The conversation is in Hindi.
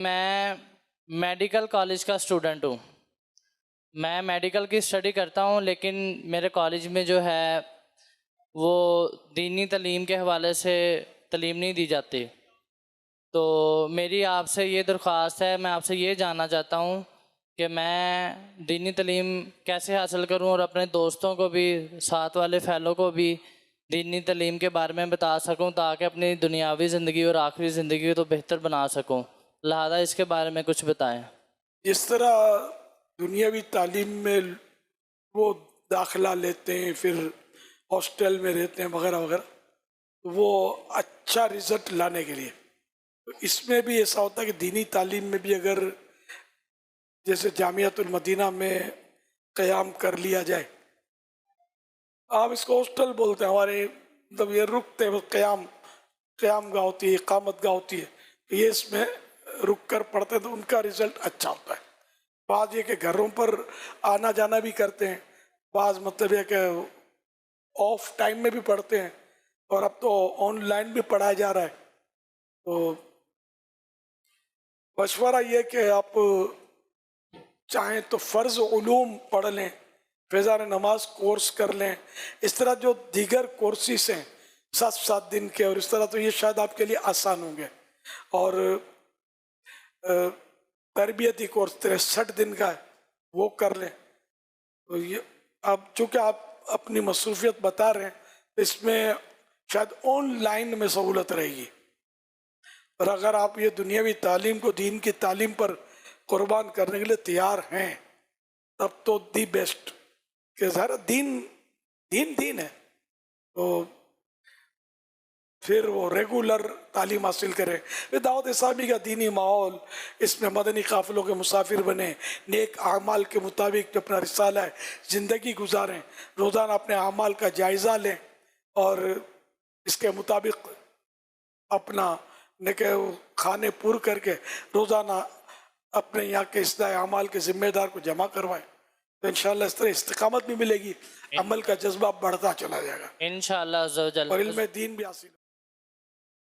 मैं मेडिकल कॉलेज का स्टूडेंट हूँ। मैं मेडिकल की स्टडी करता हूँ, लेकिन मेरे कॉलेज में जो है वो दीनी तालीम के हवाले से तालीम नहीं दी जाती। तो मेरी आपसे ये दरख्वास्त है, मैं आपसे ये जानना चाहता हूँ कि मैं दीनी तालीम कैसे हासिल करूँ और अपने दोस्तों को भी, साथ वाले फ़ैलो को भी दीनी तालीम के बारे में बता सकूँ, ताकि अपनी दुनियावी ज़िंदगी और आखिरी ज़िंदगी को बेहतर बना सकूँ। लिहाजा इसके बारे में कुछ बताएं। जिस तरह दुनियावी तालीम में वो दाखिला लेते हैं, फिर हॉस्टल में रहते हैं वगैरह वगैरह, तो वो अच्छा रिजल्ट लाने के लिए, तो इसमें भी ऐसा होता है कि दीनी तालीम में भी अगर जैसे जामियातुल मदीना में क़याम कर लिया जाए, आप इसको हॉस्टल बोलते हैं, हमारे मतलब ये रुकते हैं, क़याम क़याम गाह होती है, इकामत गाह होती है, तो ये इसमें रुक कर पढ़ते हैं तो उनका रिजल्ट अच्छा होता है। बाज़ ये कि घरों पर आना जाना भी करते हैं, बाज़ मतलब ये कि ऑफ टाइम में भी पढ़ते हैं, और अब तो ऑनलाइन भी पढ़ाया जा रहा है। तो मशवरा ये कि आप चाहें तो फ़र्ज़ उलूम पढ़ लें, फ़ैज़ान नमाज कोर्स कर लें, इस तरह जो दीगर कोर्सेस हैं 7-7 दिन के, और इस तरह तो ये शायद आपके लिए आसान होंगे। और तरबियती कोर्स 63 दिन का है, वो कर लें। तो ये अब चूँकि आप अपनी मसरूफियत बता रहे हैं, इसमें शायद ऑनलाइन में सहूलत रहेगी। और अगर आप ये दुनियावी तालीम को दीन की तालीम पर कुर्बान करने के लिए तैयार हैं, तब तो दी बेस्ट कि सारा दीन दीन दीन है, तो फिर वो रेगुलर तालीम हासिल करें। दावत इस्लामी का दीनी माहौल, इसमें मदनी काफ़िलों के मुसाफिर बने, नेक आमाल के मुताबिक जो अपना रिसाला है ज़िंदगी गुजारें, रोज़ाना अपने आमाल का जायज़ा लें और इसके मुताबिक अपना नेके खाने पूर करके रोज़ाना अपने यहाँ के इस्लाह आमाल के ज़िम्मेदार को जमा करवाएं, तो इंशाअल्लाह इस तरह इस्तिकामत भी मिलेगी, अमल का जज्बा बढ़ता चला जाएगा इंशाअल्लाह अज़्ज़ा व जल। और इल्म दीन भी हासिल